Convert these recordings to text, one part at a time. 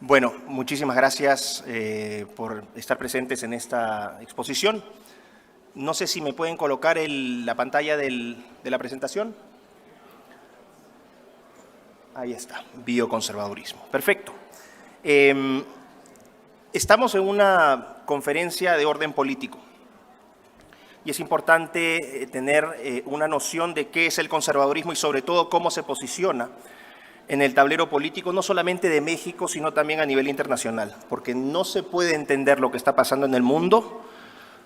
Bueno, muchísimas gracias por estar presentes en esta exposición. No sé si me pueden colocar la pantalla de la presentación. Ahí está, bioconservadurismo. Perfecto. Estamos en una conferencia de orden político y es importante tener una noción de qué es el conservadurismo y sobre todo cómo se posiciona en el tablero político, no solamente de México, sino también a nivel internacional, porque no se puede entender lo que está pasando en el mundo,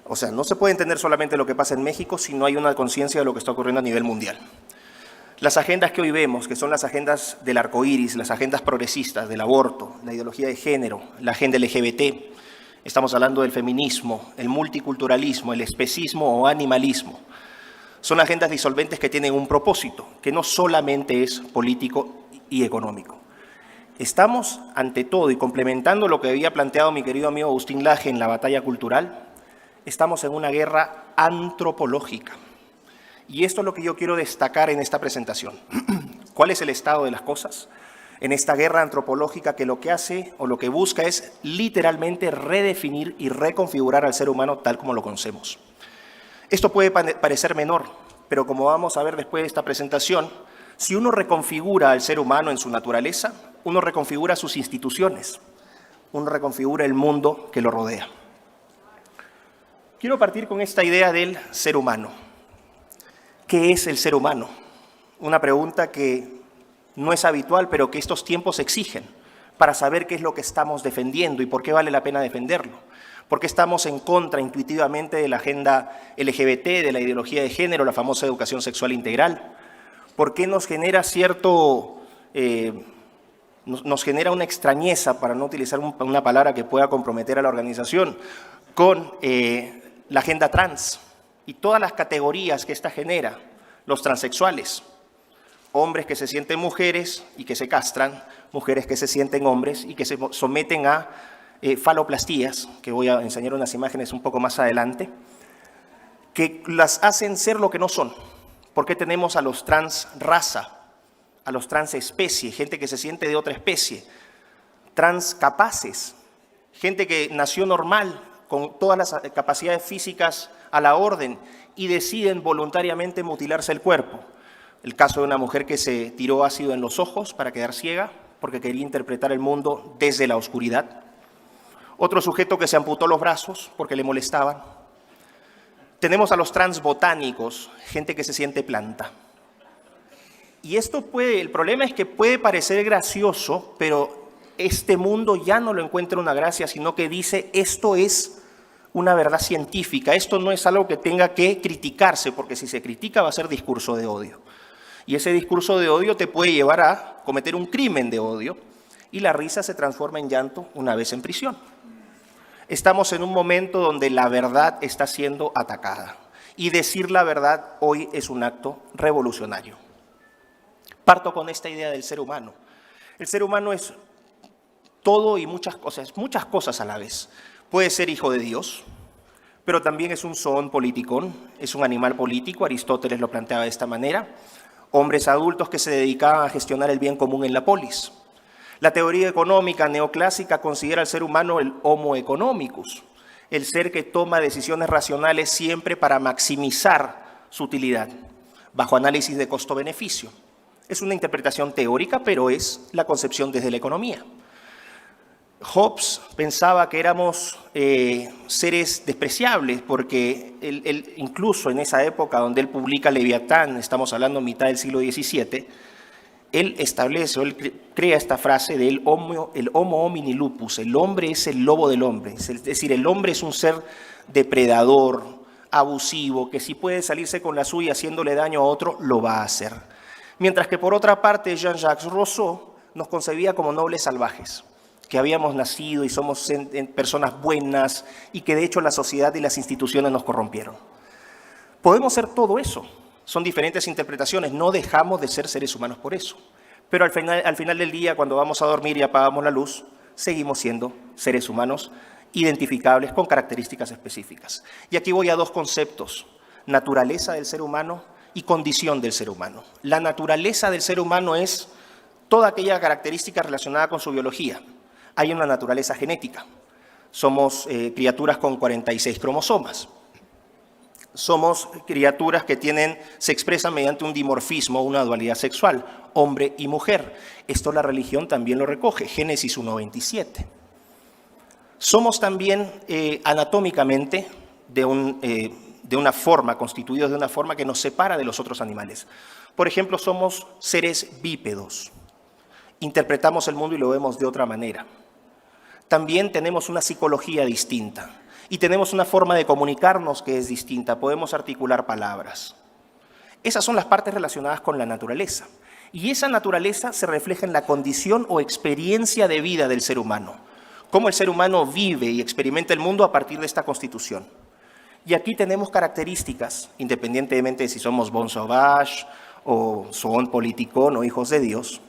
o sea, no se puede entender solamente lo que pasa en México si no hay una conciencia de lo que está ocurriendo a nivel mundial. Las agendas que hoy vemos, que son las agendas del arco iris, las agendas progresistas, del aborto, la ideología de género, la agenda LGBT, estamos hablando del feminismo, el multiculturalismo, el especismo o animalismo. Son agendas disolventes que tienen un propósito, que no solamente es político y económico. Estamos, ante todo, y complementando lo que había planteado mi querido amigo Agustín Laje en la batalla cultural, estamos en una guerra antropológica. Y esto es lo que yo quiero destacar en esta presentación. ¿Cuál es el estado de las cosas? En esta guerra antropológica que lo que hace o lo que busca es literalmente redefinir y reconfigurar al ser humano tal como lo conocemos. Esto puede parecer menor, pero como vamos a ver después de esta presentación, si uno reconfigura al ser humano en su naturaleza, uno reconfigura sus instituciones, uno reconfigura el mundo que lo rodea. Quiero partir con esta idea del ser humano. ¿Qué es el ser humano? Una pregunta que no es habitual, pero que estos tiempos exigen para saber qué es lo que estamos defendiendo y por qué vale la pena defenderlo. ¿Por qué estamos en contra intuitivamente de la agenda LGBT, de la ideología de género, la famosa educación sexual integral? ¿Por qué nos genera nos genera una extrañeza, para no utilizar una palabra que pueda comprometer a la organización, con la agenda trans y todas las categorías que esta genera? Los transexuales, hombres que se sienten mujeres y que se castran, mujeres que se sienten hombres y que se someten a faloplastías, que voy a enseñar unas imágenes un poco más adelante, que las hacen ser lo que no son. ¿Por qué tenemos a los trans raza, a los trans especie, gente que se siente de otra especie, trans capaces, gente que nació normal, con todas las capacidades físicas a la orden y deciden voluntariamente mutilarse el cuerpo? El caso de una mujer que se tiró ácido en los ojos para quedar ciega porque quería interpretar el mundo desde la oscuridad. Otro sujeto que se amputó los brazos porque le molestaban. Tenemos a los transbotánicos, gente que se siente planta. Y el problema es que puede parecer gracioso, pero este mundo ya no lo encuentra una gracia, sino que dice esto es una verdad científica, esto no es algo que tenga que criticarse, porque si se critica va a ser discurso de odio. Y ese discurso de odio te puede llevar a cometer un crimen de odio y la risa se transforma en llanto una vez en prisión. Estamos en un momento donde la verdad está siendo atacada y decir la verdad hoy es un acto revolucionario. Parto con esta idea del ser humano. El ser humano es todo y muchas cosas a la vez. Puede ser hijo de Dios, pero también es un zoon politicón, es un animal político, Aristóteles lo planteaba de esta manera, hombres adultos que se dedicaban a gestionar el bien común en la polis. La teoría económica neoclásica considera al ser humano el homo economicus, el ser que toma decisiones racionales siempre para maximizar su utilidad, bajo análisis de costo-beneficio. Es una interpretación teórica, pero es la concepción desde la economía. Hobbes pensaba que éramos seres despreciables porque él, incluso en esa época donde él publica Leviatán, estamos hablando mitad del siglo XVII, él crea esta frase del homo homini lupus, el hombre es el lobo del hombre, es decir, el hombre es un ser depredador, abusivo, que si puede salirse con la suya haciéndole daño a otro, lo va a hacer. Mientras que por otra parte Jean-Jacques Rousseau nos concebía como nobles salvajes, que habíamos nacido y somos personas buenas y que de hecho la sociedad y las instituciones nos corrompieron. Podemos ser todo eso. Son diferentes interpretaciones, no dejamos de ser seres humanos por eso. Pero al final del día, cuando vamos a dormir y apagamos la luz, seguimos siendo seres humanos identificables con características específicas. Y aquí voy a dos conceptos, naturaleza del ser humano y condición del ser humano. La naturaleza del ser humano es toda aquella característica relacionada con su biología. hay una naturaleza genética. Somos criaturas con 46 cromosomas. Somos criaturas que se expresan mediante un dimorfismo, una dualidad sexual, hombre y mujer. Esto la religión también lo recoge, Génesis 1:27. Somos también anatómicamente de una forma, constituidos de una forma que nos separa de los otros animales. Por ejemplo, somos seres bípedos. Interpretamos el mundo y lo vemos de otra manera. También tenemos una psicología distinta y tenemos una forma de comunicarnos que es distinta. Podemos articular palabras. Esas son las partes relacionadas con la naturaleza. Y esa naturaleza se refleja en la condición o experiencia de vida del ser humano. Cómo el ser humano vive y experimenta el mundo a partir de esta constitución. Y aquí tenemos características, independientemente de si somos bon sauvage o son politicón o hijos de Dios,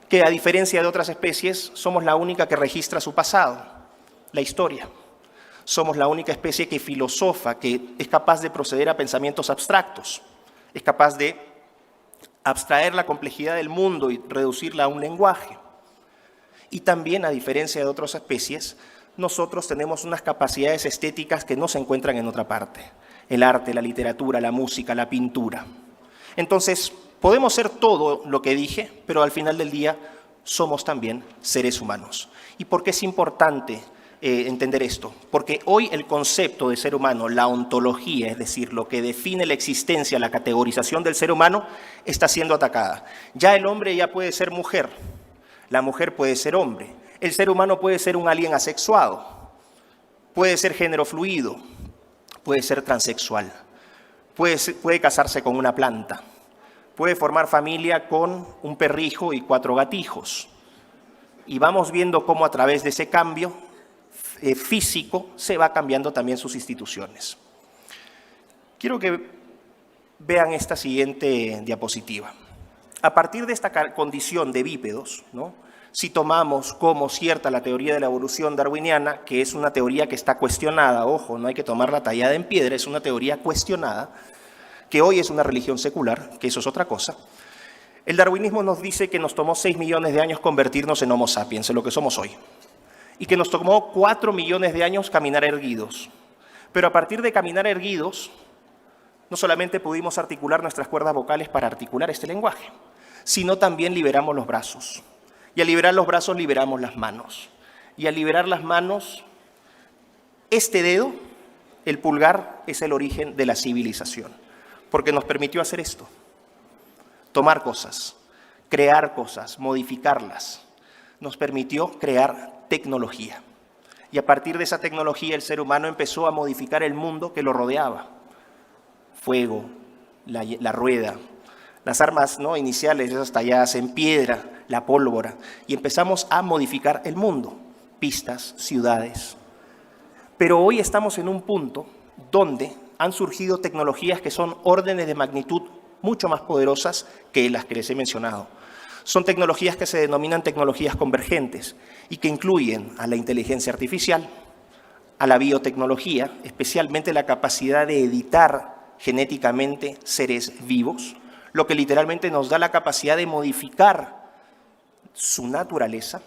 que a diferencia de otras especies, somos la única que registra su pasado, la historia. Somos la única especie que filosofa, que es capaz de proceder a pensamientos abstractos, es capaz de abstraer la complejidad del mundo y reducirla a un lenguaje. Y también, a diferencia de otras especies, nosotros tenemos unas capacidades estéticas que no se encuentran en otra parte. El arte, la literatura, la música, la pintura. Entonces, podemos ser todo lo que dije, pero al final del día somos también seres humanos. ¿Y por qué es importante entender esto? Porque hoy el concepto de ser humano, la ontología, es decir, lo que define la existencia, la categorización del ser humano, está siendo atacada. Ya el hombre ya puede ser mujer, la mujer puede ser hombre, el ser humano puede ser un alien asexuado, puede ser género fluido, puede ser transexual, puede casarse con una planta, puede formar familia con un perrijo y 4 gatijos. Y vamos viendo cómo a través de ese cambio físico se va cambiando también sus instituciones. Quiero que vean esta siguiente diapositiva. A partir de esta condición de bípedos, ¿no? Si tomamos como cierta la teoría de la evolución darwiniana, que es una teoría que está cuestionada, ojo, no hay que tomarla tallada en piedra, es una teoría cuestionada, que hoy es una religión secular, que eso es otra cosa. El darwinismo nos dice que nos tomó 6 millones de años convertirnos en Homo sapiens, en lo que somos hoy, y que nos tomó 4 millones de años caminar erguidos. Pero a partir de caminar erguidos, no solamente pudimos articular nuestras cuerdas vocales para articular este lenguaje, sino también liberamos los brazos. Y al liberar los brazos, liberamos las manos. Y al liberar las manos, este dedo, el pulgar, es el origen de la civilización. Porque nos permitió hacer esto. Tomar cosas, crear cosas, modificarlas. Nos permitió crear tecnología. Y a partir de esa tecnología, el ser humano empezó a modificar el mundo que lo rodeaba. Fuego, la rueda, las armas, ¿no?, iniciales, esas talladas en piedra, la pólvora, y empezamos a modificar el mundo, pistas, ciudades. Pero hoy estamos en un punto donde han surgido tecnologías que son órdenes de magnitud mucho más poderosas que las que les he mencionado. Son tecnologías que se denominan tecnologías convergentes y que incluyen a la inteligencia artificial, a la biotecnología, especialmente la capacidad de editar genéticamente seres vivos, lo que literalmente nos da la capacidad de modificar su naturaleza,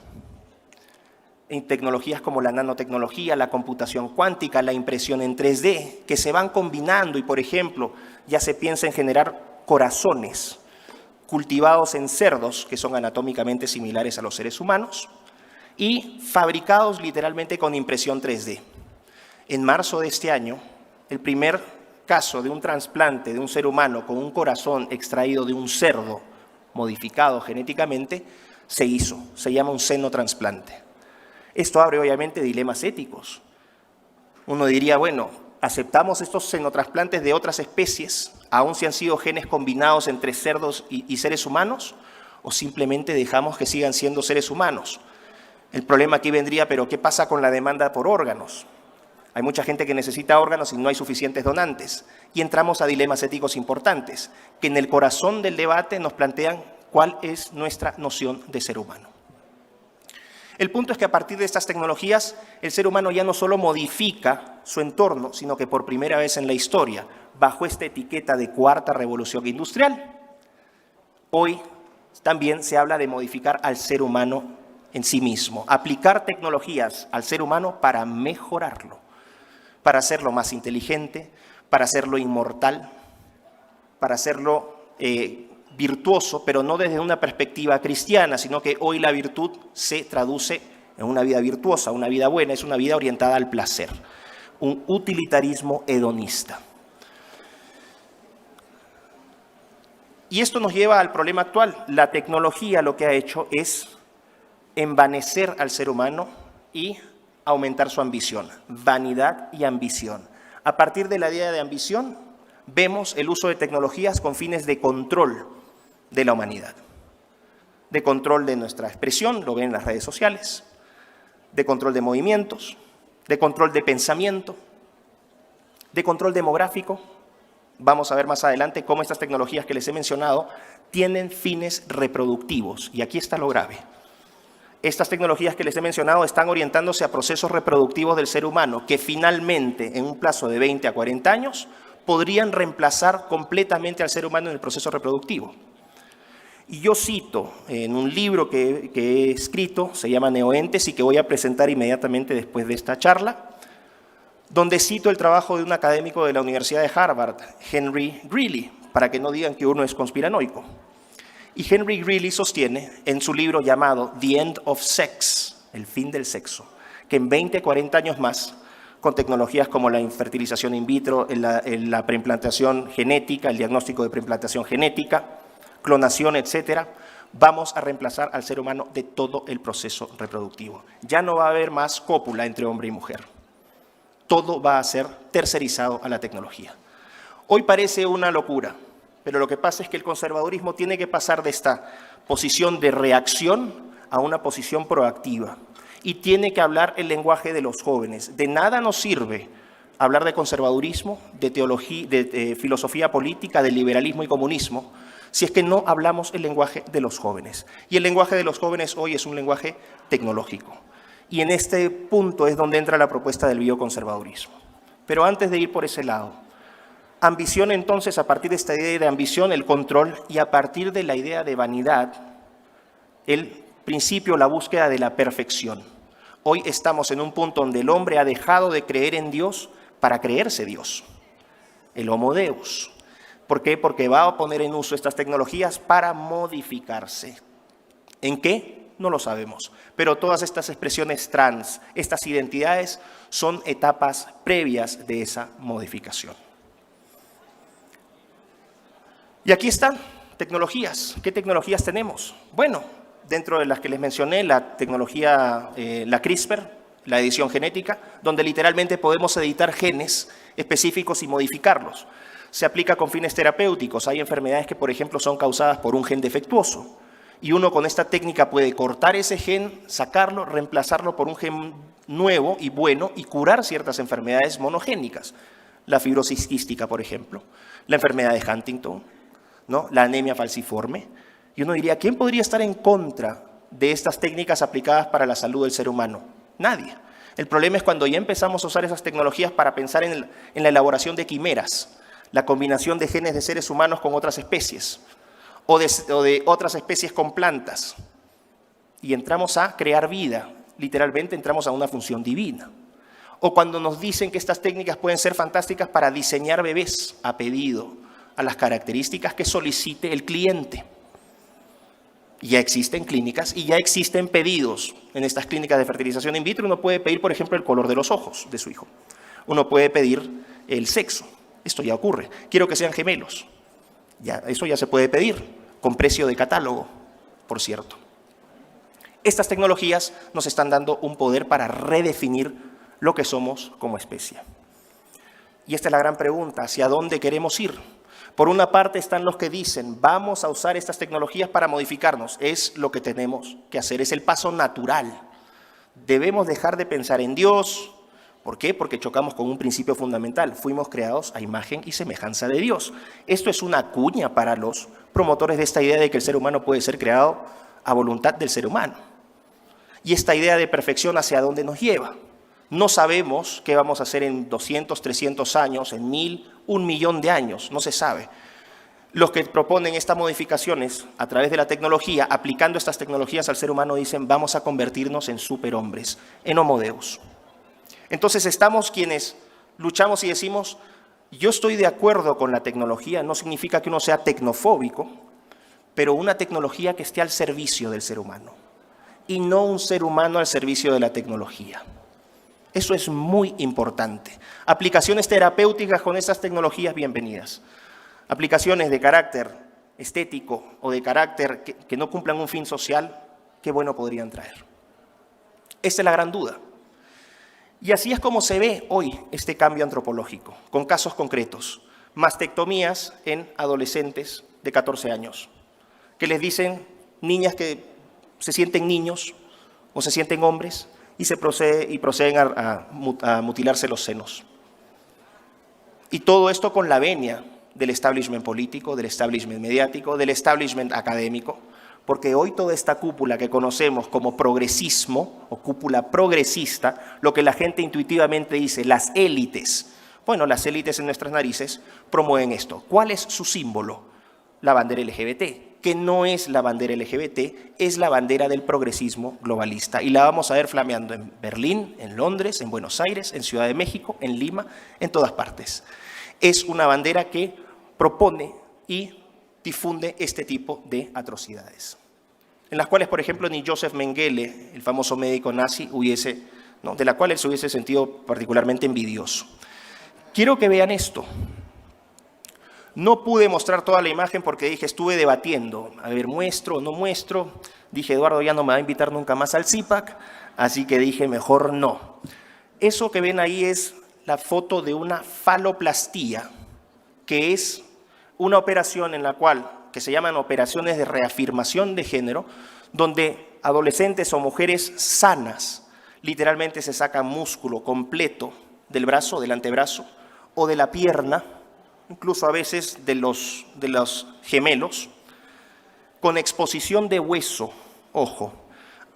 en tecnologías como la nanotecnología, la computación cuántica, la impresión en 3D, que se van combinando y, por ejemplo, ya se piensa en generar corazones cultivados en cerdos, que son anatómicamente similares a los seres humanos, y fabricados literalmente con impresión 3D. En marzo de este año, el primer caso de un trasplante de un ser humano con un corazón extraído de un cerdo modificado genéticamente se hizo. Se llama un xenotrasplante. Esto abre obviamente dilemas éticos. Uno diría, bueno, ¿aceptamos estos xenotrasplantes de otras especies, aun si han sido genes combinados entre cerdos y seres humanos, o simplemente dejamos que sigan siendo seres humanos? El problema aquí vendría, pero ¿qué pasa con la demanda por órganos? Hay mucha gente que necesita órganos y no hay suficientes donantes. Y entramos a dilemas éticos importantes, que en el corazón del debate nos plantean cuál es nuestra noción de ser humano. El punto es que a partir de estas tecnologías, el ser humano ya no solo modifica su entorno, sino que por primera vez en la historia, bajo esta etiqueta de cuarta revolución industrial, hoy también se habla de modificar al ser humano en sí mismo. Aplicar tecnologías al ser humano para mejorarlo, para hacerlo más inteligente, para hacerlo inmortal, para hacerlo virtuoso, pero no desde una perspectiva cristiana, sino que hoy la virtud se traduce en una vida virtuosa, una vida buena, es una vida orientada al placer, un utilitarismo hedonista. Y esto nos lleva al problema actual. La tecnología lo que ha hecho es envanecer al ser humano y aumentar su ambición, vanidad y ambición. A partir de la idea de ambición, vemos el uso de tecnologías con fines de control de la humanidad, de control de nuestra expresión, lo ven en las redes sociales, de control de movimientos, de control de pensamiento, de control demográfico. Vamos a ver más adelante cómo estas tecnologías que les he mencionado tienen fines reproductivos, y aquí está lo grave. Estas tecnologías que les he mencionado están orientándose a procesos reproductivos del ser humano que finalmente, en un plazo de 20 a 40 años, podrían reemplazar completamente al ser humano en el proceso reproductivo. Y yo cito en un libro que he escrito, se llama Neoentes, y que voy a presentar inmediatamente después de esta charla, donde cito el trabajo de un académico de la Universidad de Harvard, Henry Greeley, para que no digan que uno es conspiranoico. Y Henry Greeley sostiene en su libro llamado The End of Sex, el fin del sexo, que en 20, 40 años más, con tecnologías como la fertilización in vitro, la preimplantación genética, el diagnóstico de preimplantación genética, clonación, etcétera, vamos a reemplazar al ser humano de todo el proceso reproductivo. Ya no va a haber más cópula entre hombre y mujer. Todo va a ser tercerizado a la tecnología. Hoy parece una locura, pero lo que pasa es que el conservadurismo tiene que pasar de esta posición de reacción a una posición proactiva y tiene que hablar el lenguaje de los jóvenes. De nada nos sirve hablar de conservadurismo, de teología, de filosofía política, de liberalismo y comunismo, si es que no hablamos el lenguaje de los jóvenes. Y el lenguaje de los jóvenes hoy es un lenguaje tecnológico. Y en este punto es donde entra la propuesta del bioconservadurismo. Pero antes de ir por ese lado, ambición entonces, a partir de esta idea de ambición, el control, y a partir de la idea de vanidad, el principio, la búsqueda de la perfección. Hoy estamos en un punto donde el hombre ha dejado de creer en Dios para creerse Dios, el Homo Deus. ¿Por qué? Porque va a poner en uso estas tecnologías para modificarse. ¿En qué? No lo sabemos, pero todas estas expresiones trans, estas identidades, son etapas previas de esa modificación. Y aquí están tecnologías. ¿Qué tecnologías tenemos? Bueno, dentro de las que les mencioné, la tecnología, la CRISPR, la edición genética, donde literalmente podemos editar genes específicos y modificarlos. Se aplica con fines terapéuticos. Hay enfermedades que, por ejemplo, son causadas por un gen defectuoso. Y uno con esta técnica puede cortar ese gen, sacarlo, reemplazarlo por un gen nuevo y bueno y curar ciertas enfermedades monogénicas. La fibrosis quística, por ejemplo, la enfermedad de Huntington, ¿no? La anemia falciforme. Y uno diría, ¿quién podría estar en contra de estas técnicas aplicadas para la salud del ser humano? Nadie. El problema es cuando ya empezamos a usar esas tecnologías para pensar en la elaboración de quimeras, la combinación de genes de seres humanos con otras especies, o de otras especies con plantas, y entramos a crear vida, literalmente entramos a una función divina. O cuando nos dicen que estas técnicas pueden ser fantásticas para diseñar bebés a pedido, a las características que solicite el cliente. Ya existen clínicas y ya existen pedidos en estas clínicas de fertilización in vitro. Uno puede pedir, por ejemplo, el color de los ojos de su hijo. Uno puede pedir el sexo. Esto ya ocurre. Quiero que sean gemelos. Ya, eso ya se puede pedir, con precio de catálogo, por cierto. Estas tecnologías nos están dando un poder para redefinir lo que somos como especie. Y esta es la gran pregunta, ¿hacia dónde queremos ir? Por una parte están los que dicen, vamos a usar estas tecnologías para modificarnos. Es lo que tenemos que hacer, es el paso natural. Debemos dejar de pensar en Dios. ¿Por qué? Porque chocamos con un principio fundamental. Fuimos creados a imagen y semejanza de Dios. Esto es una cuña para los promotores de esta idea de que el ser humano puede ser creado a voluntad del ser humano. Y esta idea de perfección, ¿hacia dónde nos lleva? No sabemos qué vamos a hacer en 200, 300 años, en 1000, 1 millón de años, no se sabe. Los que proponen estas modificaciones a través de la tecnología, aplicando estas tecnologías al ser humano, dicen vamos a convertirnos en superhombres, en Homo Deus. Entonces estamos quienes luchamos y decimos, yo estoy de acuerdo con la tecnología, no significa que uno sea tecnofóbico, pero una tecnología que esté al servicio del ser humano y no un ser humano al servicio de la tecnología. Eso es muy importante. Aplicaciones terapéuticas con estas tecnologías, bienvenidas. Aplicaciones de carácter estético o de carácter que no cumplan un fin social, qué bueno podrían traer. Esta es la gran duda. Y así es como se ve hoy este cambio antropológico, con casos concretos. Mastectomías en adolescentes de 14 años, que les dicen niñas que se sienten niños o se sienten hombres y proceden a mutilarse los senos. Y todo esto con la venia del establishment político, del establishment mediático, del establishment académico, porque hoy toda esta cúpula que conocemos como progresismo o cúpula progresista, lo que la gente intuitivamente dice, las élites, bueno, las élites en nuestras narices promueven esto. ¿Cuál es su símbolo? La bandera LGBT, que no es la bandera LGBT, es la bandera del progresismo globalista. Y la vamos a ver flameando en Berlín, en Londres, en Buenos Aires, en Ciudad de México, en Lima, en todas partes. Es una bandera que propone y difunde este tipo de atrocidades, en las cuales, por ejemplo, ni Joseph Mengele, el famoso médico nazi, de la cual él se hubiese sentido particularmente envidioso. Quiero que vean esto. No pude mostrar toda la imagen porque dije, estuve debatiendo, a ver, muestro o no muestro. Dije, Eduardo ya no me va a invitar nunca más al CIPAC, así que dije, mejor no. Eso que ven ahí es la foto de una faloplastía, que es una operación en la cual, que se llaman operaciones de reafirmación de género, donde adolescentes o mujeres sanas literalmente se sacan músculo completo del brazo, del antebrazo o de la pierna, incluso a veces de los gemelos, con exposición de hueso, ojo,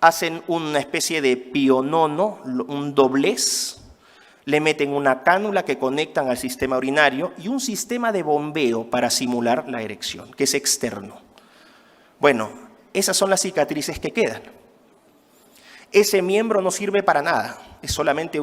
hacen una especie de pionono, un doblez, le meten una cánula que conectan al sistema urinario y un sistema de bombeo para simular la erección, que es externo. Bueno, esas son las cicatrices que quedan. Ese miembro no sirve para nada, es solamente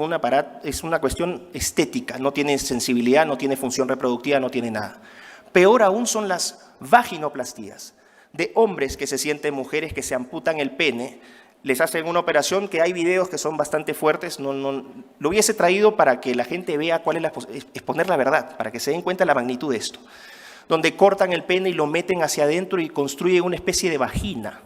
es una cuestión estética, no tiene sensibilidad, no tiene función reproductiva, no tiene nada. Peor aún son las vaginoplastías de hombres que se sienten mujeres, que se amputan el pene, les hacen una operación que hay videos que son bastante fuertes, lo hubiese traído para que la gente vea cuál es exponer la verdad, para que se den cuenta de la magnitud de esto, donde cortan el pene y lo meten hacia adentro y construyen una especie de vagina,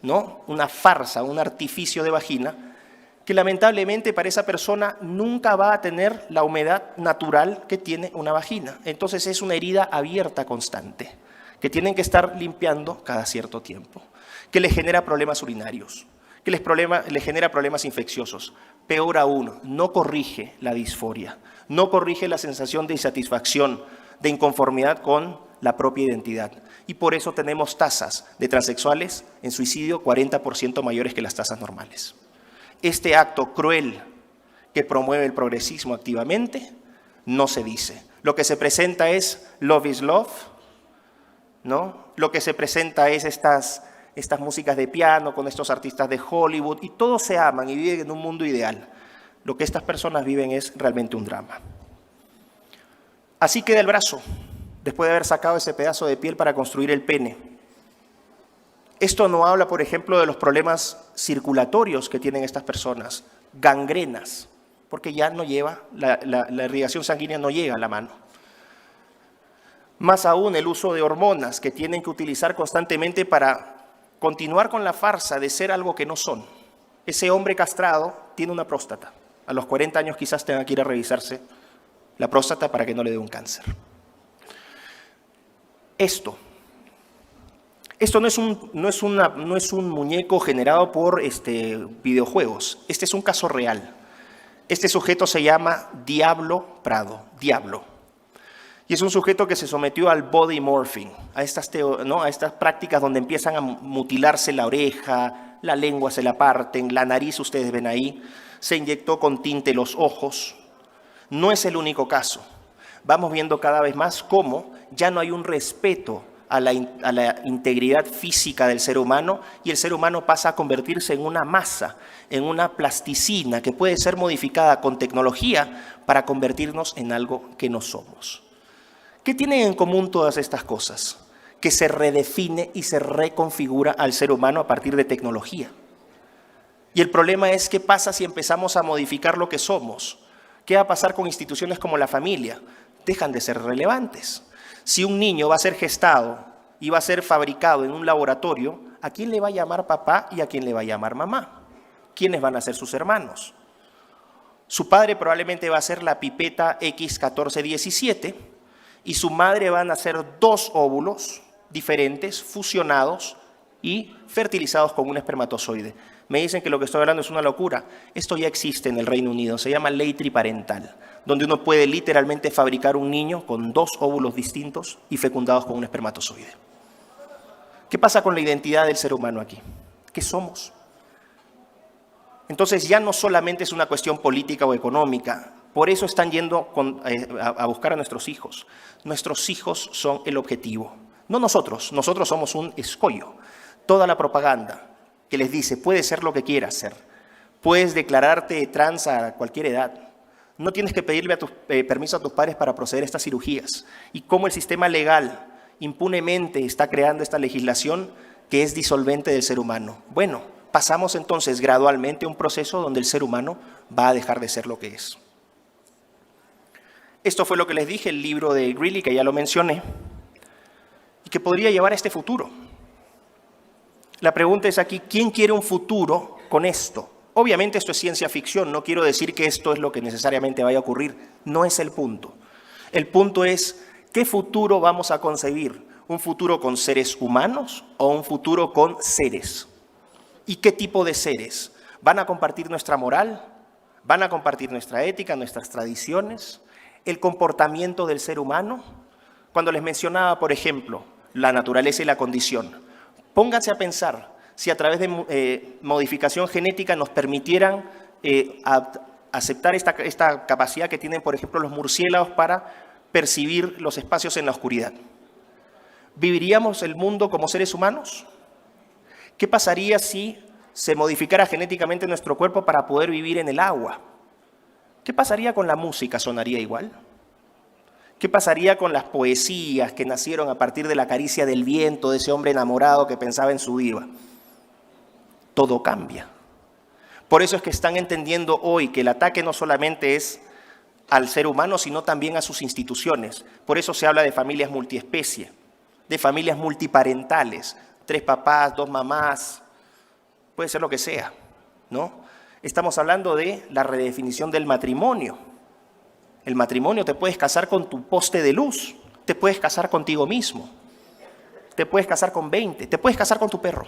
¿no? Una farsa, un artificio de vagina, que lamentablemente para esa persona nunca va a tener la humedad natural que tiene una vagina. Entonces es una herida abierta constante, que tienen que estar limpiando cada cierto tiempo, que les genera problemas urinarios, que les genera problemas infecciosos. Peor aún, no corrige la disforia, no corrige la sensación de insatisfacción, de inconformidad con la propia identidad. Y por eso tenemos tasas de transexuales en suicidio 40% mayores que las tasas normales. Este acto cruel que promueve el progresismo activamente no se dice. Lo que se presenta es love is love, ¿no? Lo que se presenta es estas músicas de piano con estos artistas de Hollywood y todos se aman y viven en un mundo ideal. Lo que estas personas viven es realmente un drama. Así queda el brazo, después de haber sacado ese pedazo de piel para construir el pene. Esto no habla, por ejemplo, de los problemas circulatorios que tienen estas personas, gangrenas, porque ya no lleva, la irrigación sanguínea no llega a la mano. Más aún el uso de hormonas que tienen que utilizar constantemente para continuar con la farsa de ser algo que no son. Ese hombre castrado tiene una próstata. A los 40 años quizás tenga que ir a revisarse la próstata para que no le dé un cáncer. Esto no es un muñeco generado por videojuegos. Este es un caso real. Este sujeto se llama Diablo Prado, Diablo. Y es un sujeto que se sometió al body morphing, a estas prácticas donde empiezan a mutilarse la oreja, la lengua se la parten, la nariz, ustedes ven ahí, se inyectó con tinte los ojos. No es el único caso. Vamos viendo cada vez más cómo ya no hay un respeto a la integridad física del ser humano y el ser humano pasa a convertirse en una masa, en una plasticina que puede ser modificada con tecnología para convertirnos en algo que no somos. ¿Qué tienen en común todas estas cosas? Que se redefine y se reconfigura al ser humano a partir de tecnología. Y el problema es qué pasa si empezamos a modificar lo que somos. ¿Qué va a pasar con instituciones como la familia? Dejan de ser relevantes. Si un niño va a ser gestado y va a ser fabricado en un laboratorio, ¿a quién le va a llamar papá y a quién le va a llamar mamá? ¿Quiénes van a ser sus hermanos? Su padre probablemente va a ser la pipeta X1417 y su madre van a ser 2 óvulos diferentes, fusionados y fertilizados con un espermatozoide. Me dicen que lo que estoy hablando es una locura. Esto ya existe en el Reino Unido, se llama ley triparental, donde uno puede literalmente fabricar un niño con 2 óvulos distintos y fecundados con un espermatozoide. ¿Qué pasa con la identidad del ser humano aquí? ¿Qué somos? Entonces ya no solamente es una cuestión política o económica, por eso están yendo a buscar a nuestros hijos. Nuestros hijos son el objetivo, no nosotros. Nosotros somos un escollo. Toda la propaganda que les dice, puedes ser lo que quieras ser, puedes declararte trans a cualquier edad, no tienes que pedirle permiso a tus padres para proceder a estas cirugías, y cómo el sistema legal impunemente está creando esta legislación que es disolvente del ser humano. Bueno, pasamos entonces gradualmente a un proceso donde el ser humano va a dejar de ser lo que es. Esto fue lo que les dije, el libro de Greeley, que ya lo mencioné, y que podría llevar a este futuro. La pregunta es aquí, ¿quién quiere un futuro con esto? Obviamente esto es ciencia ficción, no quiero decir que esto es lo que necesariamente vaya a ocurrir, no es el punto. El punto es, ¿qué futuro vamos a concebir? ¿Un futuro con seres humanos o un futuro con seres? ¿Y qué tipo de seres? ¿Van a compartir nuestra moral? ¿Van a compartir nuestra ética, nuestras tradiciones? ¿El comportamiento del ser humano? Cuando les mencionaba, por ejemplo, la naturaleza y la condición, pónganse a pensar si a través de modificación genética nos permitieran aceptar esta capacidad que tienen, por ejemplo, los murciélagos para percibir los espacios en la oscuridad. ¿Viviríamos el mundo como seres humanos? ¿Qué pasaría si se modificara genéticamente nuestro cuerpo para poder vivir en el agua? ¿Qué pasaría con la música? ¿Sonaría igual? ¿Qué pasaría con las poesías que nacieron a partir de la caricia del viento de ese hombre enamorado que pensaba en su diva? Todo cambia. Por eso es que están entendiendo hoy que el ataque no solamente es al ser humano, sino también a sus instituciones. Por eso se habla de familias multiespecie, de familias multiparentales, 3 papás, 2 mamás, puede ser lo que sea, ¿no? Estamos hablando de la redefinición del matrimonio. El matrimonio, te puedes casar con tu poste de luz, te puedes casar contigo mismo, te puedes casar con 20, te puedes casar con tu perro,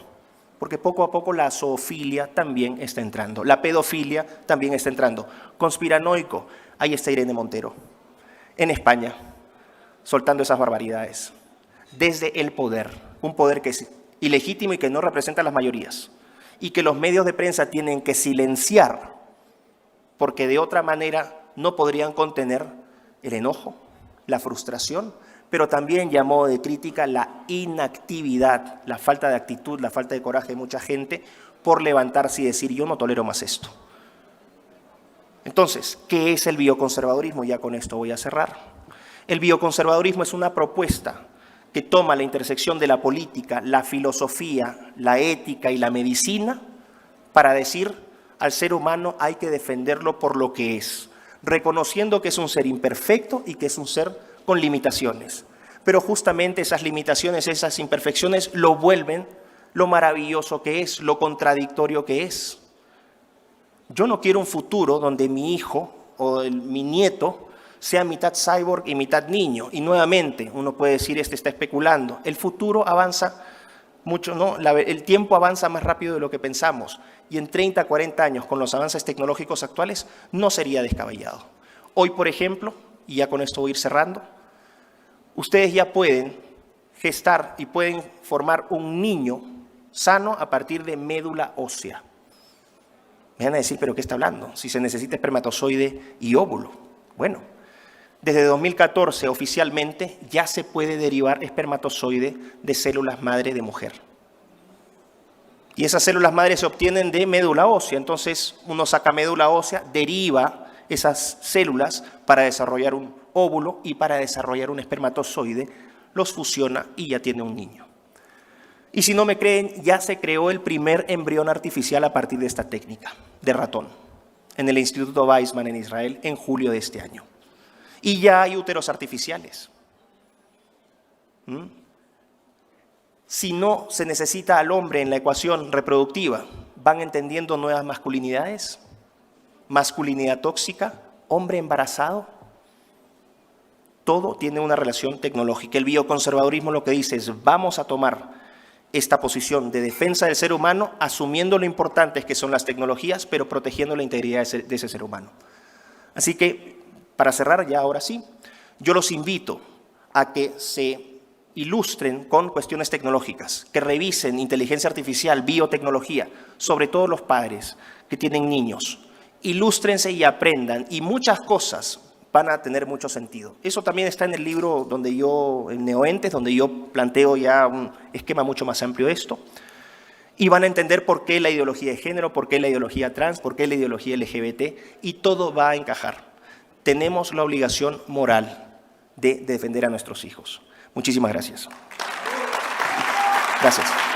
porque poco a poco la zoofilia también está entrando, la pedofilia también está entrando. Conspiranoico, ahí está Irene Montero, en España, soltando esas barbaridades, desde el poder, un poder que es ilegítimo y que no representa a las mayorías, y que los medios de prensa tienen que silenciar, porque de otra manera no podrían contener el enojo, la frustración, pero también llamó de crítica la inactividad, la falta de actitud, la falta de coraje de mucha gente por levantarse y decir yo no tolero más esto. Entonces, ¿qué es el bioconservadurismo? Ya con esto voy a cerrar. El bioconservadurismo es una propuesta que toma la intersección de la política, la filosofía, la ética y la medicina para decir al ser humano hay que defenderlo por lo que es, reconociendo que es un ser imperfecto y que es un ser con limitaciones. Pero justamente esas limitaciones, esas imperfecciones lo vuelven lo maravilloso que es, lo contradictorio que es. Yo no quiero un futuro donde mi hijo o mi nieto sea mitad cyborg y mitad niño. Y nuevamente uno puede decir, está especulando. El futuro avanza mucho, ¿no? El tiempo avanza más rápido de lo que pensamos. Y en 30, 40 años, con los avances tecnológicos actuales, no sería descabellado. Hoy, por ejemplo, y ya con esto voy a ir cerrando, ustedes ya pueden gestar y pueden formar un niño sano a partir de médula ósea. Me van a decir, ¿pero qué está hablando? Si se necesita espermatozoide y óvulo. Bueno, Desde 2014, oficialmente, ya se puede derivar espermatozoide de células madre de mujer. Y esas células madre se obtienen de médula ósea. Entonces, uno saca médula ósea, deriva esas células para desarrollar un óvulo y para desarrollar un espermatozoide, los fusiona y ya tiene un niño. Y si no me creen, ya se creó el primer embrión artificial a partir de esta técnica, de ratón, en el Instituto Weizmann en Israel, en julio de este año. Y ya hay úteros artificiales. Si no se necesita al hombre en la ecuación reproductiva, ¿van entendiendo nuevas masculinidades? Masculinidad tóxica, hombre embarazado. Todo tiene una relación tecnológica. El bioconservadurismo lo que dice es, vamos a tomar esta posición de defensa del ser humano, asumiendo lo importantes que son las tecnologías, pero protegiendo la integridad de ese ser humano. Así que, para cerrar ya ahora sí, yo los invito a que se ilustren con cuestiones tecnológicas, que revisen inteligencia artificial, biotecnología, sobre todo los padres que tienen niños. Ilústrense y aprendan, y muchas cosas van a tener mucho sentido. Eso también está en el libro en Neoentes, donde yo planteo ya un esquema mucho más amplio de esto. Y van a entender por qué la ideología de género, por qué la ideología trans, por qué la ideología LGBT, y todo va a encajar. Tenemos la obligación moral de defender a nuestros hijos. Muchísimas gracias. Gracias.